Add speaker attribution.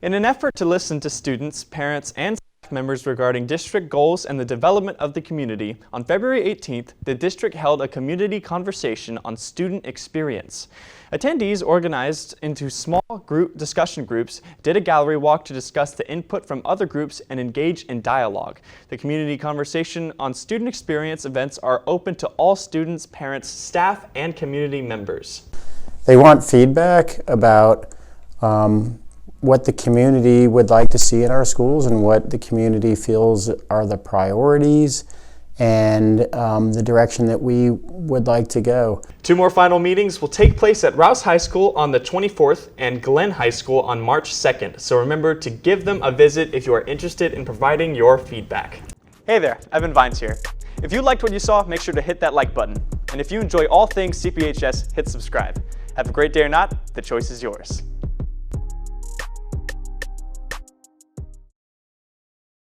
Speaker 1: In an effort to listen to students, parents, and staff members regarding district goals and the development of the community, on February 18th, the district held a community conversation on student experience. Attendees, organized into small discussion groups, did a gallery walk to discuss the input from other groups and engage in dialogue. The community conversation on student experience events are open to all students, parents, staff, and community members.
Speaker 2: They want feedback about what the community would like to see in our schools and what the community feels are the priorities and the direction that we would like to go.
Speaker 1: 2 more final meetings will take place at Rouse High School on the 24th and Glenn High School on March 2nd, so remember to give them a visit if you are interested in providing your feedback. Hey there, Evan Vines here. If you liked what you saw, make sure to hit that like button. And if you enjoy all things CPHS, hit subscribe. Have a great day or not, the choice is yours.